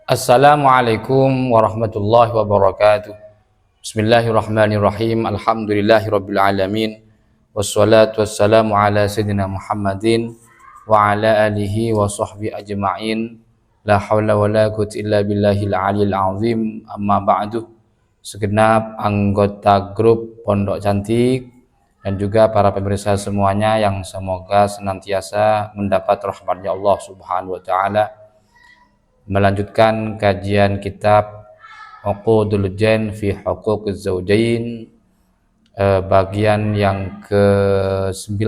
Assalamualaikum warahmatullahi wabarakatuh. Bismillahirrahmanirrahim. Alhamdulillahirabbil alamin. Wassalatu wassalamu ala sayyidina Muhammadin wa ala alihi wa sahbihi ajma'in. La haula wala quwwata illa billahil aliyil azim. Amma ba'du. Segenap anggota grup Pondok Cantik dan juga para pemirsa semuanya yang semoga senantiasa mendapat rahmatnya Allah Subhanahu wa taala. Melanjutkan kajian kitab Uqudul Jan fi Huquqiz Zawjain, bagian yang ke-9.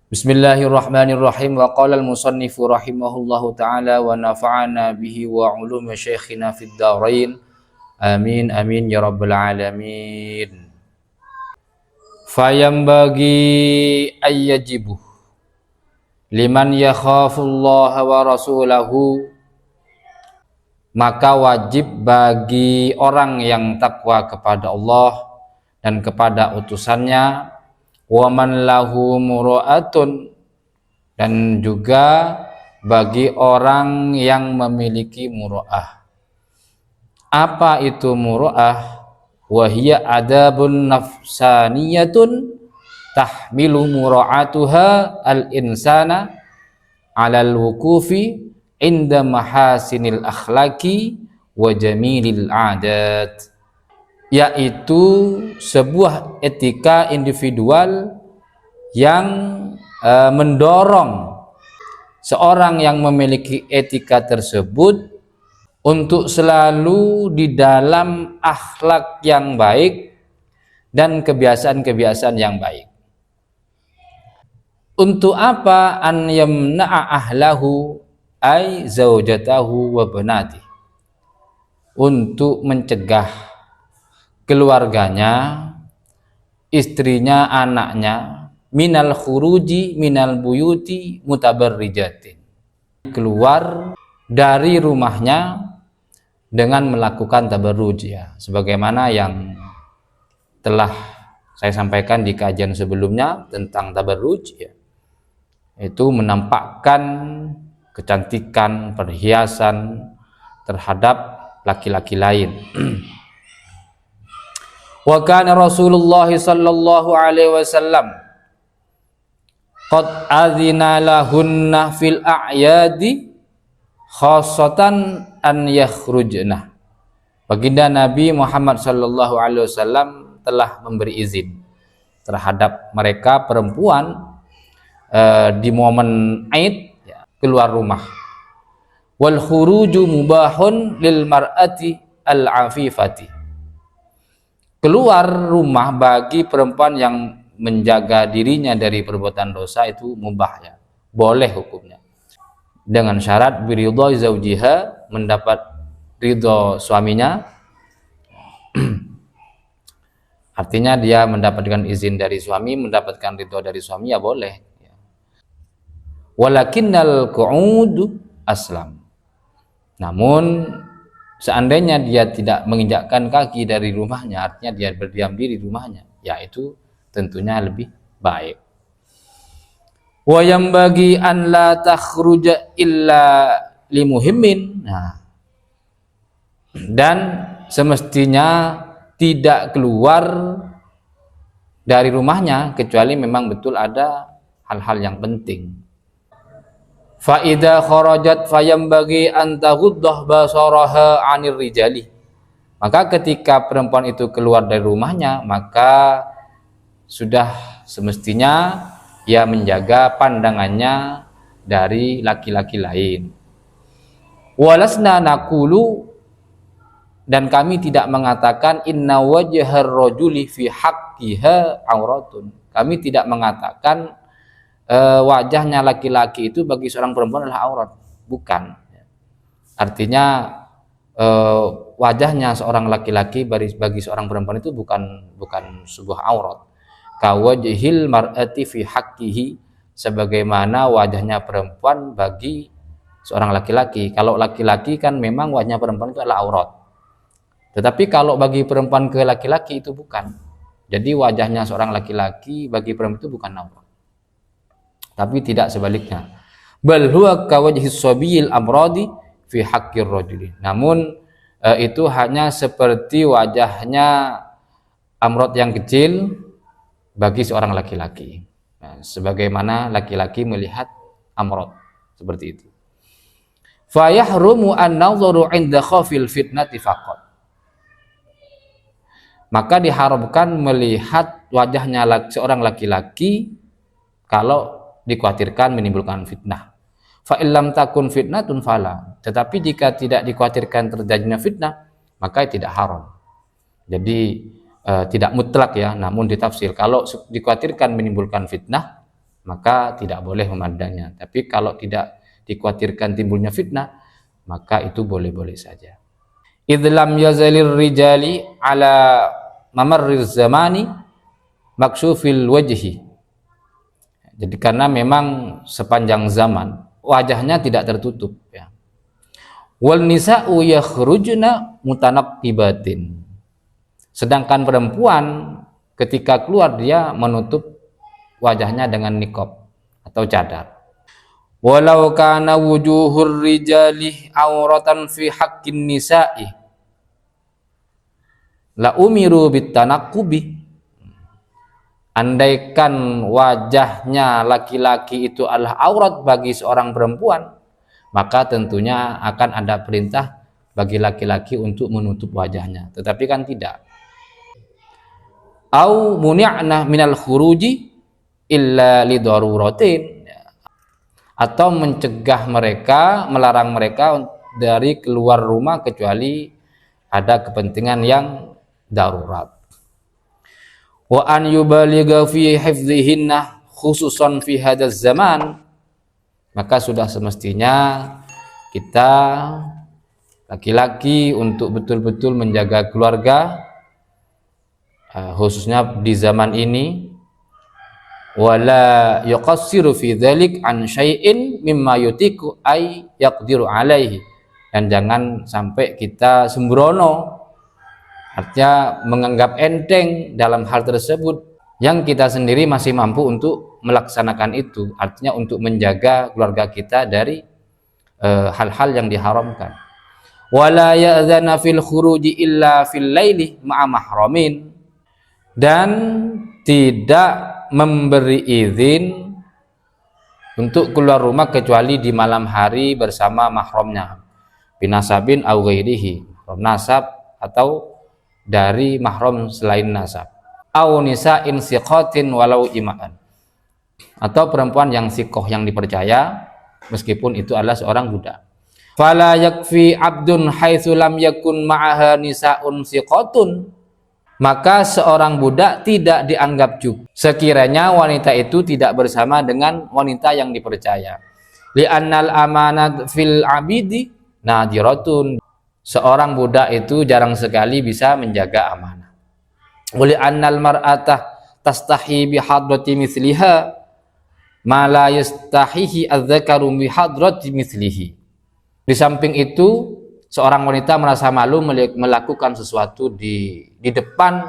Bismillahirrahmanirrahim. Wa qala al-musannifu rahimahullahu ta'ala wa nafa'ana bihi wa ulumi syekhina fid dharain. Amin amin ya rabbal alamin. Fayambagi ayyajibuh liman yakhafullaha wa rasulahu, maka wajib bagi orang yang takwa kepada Allah dan kepada utusannya, wa man lahu muru'atun, dan juga bagi orang yang memiliki muru'ah. Apa itu muru'ah? Wa hiya adabun nafsaniyatun tahmilu mura'atuha al-insana alal wukufi inda mahasinil akhlaki wa jamilil adat, yaitu sebuah etika individual yang mendorong seorang yang memiliki etika tersebut untuk selalu di dalam akhlak yang baik dan kebiasaan-kebiasaan yang baik. Untuk apa? An yamna'a ahlahu ay zaujatahu wa banati, untuk mencegah keluarganya, istrinya, anaknya, minal khuruji minal buyuti mutabarrijatin, keluar dari rumahnya dengan melakukan tabarruj, ya, sebagaimana yang telah saya sampaikan di kajian sebelumnya tentang tabarruj, ya, itu menampakkan kecantikan, perhiasan terhadap laki-laki lain. Wa kana Rasulullah sallallahu alaihi wasallam qad adzina lahunna fil a'yadi khassatan an yakhrujna. Baginda Nabi Muhammad sallallahu alaihi wasallam telah memberi izin terhadap mereka perempuan di momen Aid, ya, keluar rumah. Wal khuruju mubahun lil mar'ati al afifati, keluar rumah bagi perempuan yang menjaga dirinya dari perbuatan dosa itu mubah, ya, boleh hukumnya, dengan syarat biridho zaujiha, mendapat ridho suaminya. Artinya dia mendapatkan izin dari suami, mendapatkan ridho dari suami, ya boleh. Walakinnal qu'udu aslam, namun seandainya dia tidak menginjakkan kaki dari rumahnya, artinya dia berdiam diri di rumahnya, ya itu tentunya lebih baik. Wa yambagi an la takhruja illa limuhimmin, nah, dan semestinya tidak keluar dari rumahnya kecuali memang betul ada hal-hal yang penting. Fa idza kharajat fayambagi an taghuddah basaraha 'anir rijali, maka ketika perempuan itu keluar dari rumahnya, maka sudah semestinya ia menjaga pandangannya dari laki-laki lain. Walasna naqulu, dan kami tidak mengatakan inna wajhar rajuli fi haqqiha auratun, kami tidak mengatakan wajahnya laki-laki itu bagi seorang perempuan adalah aurat, bukan. Artinya wajahnya seorang laki-laki bagi seorang perempuan itu bukan sebuah aurat. Kawajhil mar'ati fi haqqihi, sebagaimana wajahnya perempuan bagi seorang laki-laki. Kalau laki-laki kan memang wajahnya perempuan itu adalah aurat, tetapi kalau bagi perempuan ke laki-laki itu bukan. Jadi wajahnya seorang laki-laki bagi perempuan itu bukan aurat, tapi tidak sebaliknya. Bal huwa kawajhis sabiyil amradi fi haqqir rajuli. Namun itu hanya seperti wajahnya amrod yang kecil bagi seorang laki-laki. Nah, sebagaimana laki-laki melihat amrod seperti itu. Fa yahrumu an-nadharu 'inda khafil fitnati faqat. Maka diharamkan melihat wajahnya seorang laki-laki kalau dikhawatirkan menimbulkan fitnah. Fa illam takun fitnatun fala. Tetapi jika tidak dikhawatirkan terjadinya fitnah, maka tidak haram. Jadi tidak mutlak ya, namun ditafsir. Kalau dikhawatirkan menimbulkan fitnah, maka tidak boleh memandangnya. Tapi kalau tidak dikhawatirkan timbulnya fitnah, maka itu boleh-boleh saja. Idlam yazalir rijali ala mamarriz zamani maksufil wajhi. Jadi karena memang sepanjang zaman wajahnya tidak tertutup ya. Wal nisa'u yakhrujna mutanaqqibatin. Sedangkan perempuan ketika keluar dia menutup wajahnya dengan niqab atau cadar. Walau kana wujuhur rijali auratan fi haqqin nisa'i la umiru bitanaqqubi. Andaikan wajahnya laki-laki itu adalah aurat bagi seorang perempuan, maka tentunya akan ada perintah bagi laki-laki untuk menutup wajahnya. Tetapi kan tidak. Au muni'na minal khuruji illa lidaruratin, atau mencegah mereka, melarang mereka dari keluar rumah kecuali ada kepentingan yang darurat. Wa an yubaligha fi hifdhihinna khususan fi hadzal zaman, maka sudah semestinya kita laki-laki untuk betul-betul menjaga keluarga, khususnya di zaman ini. Wala yuqassiru fi dzalik an syai'in mimma yutiku ay yaqdiru alaihi, dan jangan sampai kita sembrono, artinya menganggap enteng dalam hal tersebut yang kita sendiri masih mampu untuk melaksanakan itu, artinya untuk menjaga keluarga kita dari hal-hal yang diharamkan. Wala ya'dzana fil khuruji illa fil laili ma'a mahramin, dan tidak memberi izin untuk keluar rumah kecuali di malam hari bersama mahramnya, binasabin au ghairihi, nasab atau dari mahram selain nasab, au nisa'in siqatin walau ima'an, atau perempuan yang siqoh yang dipercaya meskipun itu adalah seorang budak. Fala yakfi abdun haitsu lam yakun ma'aha nisa'un siqatun, maka seorang budak tidak dianggap cukup sekiranya wanita itu tidak bersama dengan wanita yang dipercaya. Li'annal amanat fil abidi nadiratun, seorang budak itu jarang sekali bisa menjaga amanah. Wali annal mar'atah tastahi bi hadrati mithliha ma la yastahihi adz-dzakaru bi hadrati mithlihi. Di samping itu, seorang wanita merasa malu melakukan sesuatu di depan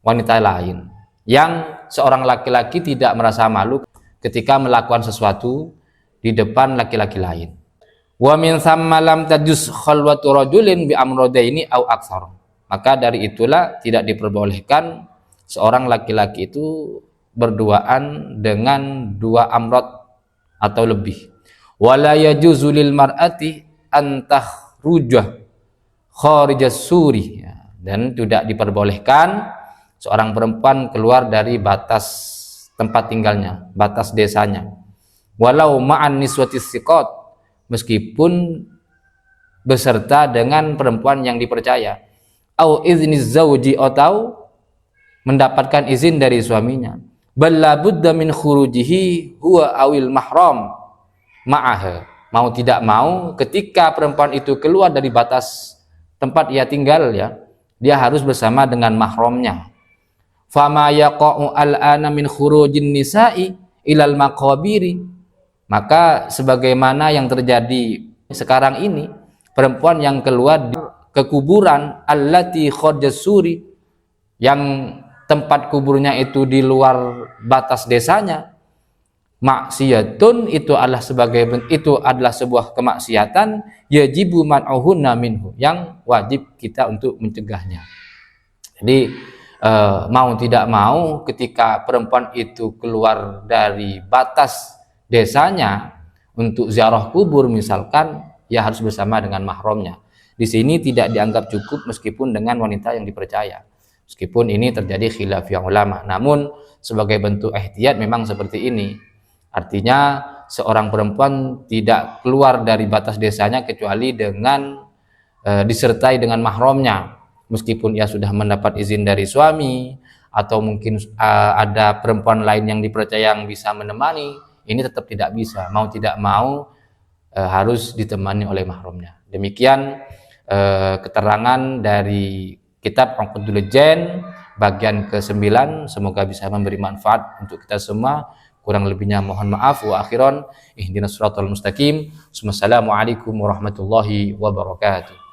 wanita lain, yang seorang laki-laki tidak merasa malu ketika melakukan sesuatu di depan laki-laki lain. Wa min thamma lam tajuz khalwatu rajulin bi amradaini au aktsar, maka dari itulah tidak diperbolehkan seorang laki-laki itu berduaan dengan dua amrad atau lebih. Wala yajuzu lil mar'ati an tahrujah kharijas suri, dan tidak diperbolehkan seorang perempuan keluar dari batas tempat tinggalnya, batas desanya, walau ma'an niswatis siqat, meskipun beserta dengan perempuan yang dipercaya, au izniz zauji, atau mendapatkan izin dari suaminya. Balla budda min khurujihi huwa awil mahram ma'aha, mau tidak mau ketika perempuan itu keluar dari batas tempat ia tinggal ya, dia harus bersama dengan mahramnya. Fama yaqa'u al-ana min khurujin nisa'i ilal maqabiri, maka sebagaimana yang terjadi sekarang ini, perempuan yang keluar ke kuburan allati khadjasuri, yang tempat kuburnya itu di luar batas desanya, maksiatun itu adalah sebuah kemaksiatan yajibu man'uhunna minhu, yang wajib kita untuk mencegahnya. Jadi mau tidak mau ketika perempuan itu keluar dari batas desanya untuk ziarah kubur misalkan, ya harus bersama dengan mahramnya. Di sini tidak dianggap cukup meskipun dengan wanita yang dipercaya. Meskipun ini terjadi khilaf yang ulama, namun sebagai bentuk ihtiyat memang seperti ini. Artinya seorang perempuan tidak keluar dari batas desanya kecuali dengan disertai dengan mahramnya. Meskipun ia sudah mendapat izin dari suami atau mungkin ada perempuan lain yang dipercaya yang bisa menemani, ini tetap tidak bisa. Mau tidak mau harus ditemani oleh mahramnya. Demikian keterangan dari kitab Uqdul Jan bagian ke-9, semoga bisa memberi manfaat untuk kita semua. Kurang lebihnya mohon maaf. Wa akhiran ihdinas siratal mustaqim. Wassalamualaikum warahmatullahi wabarakatuh.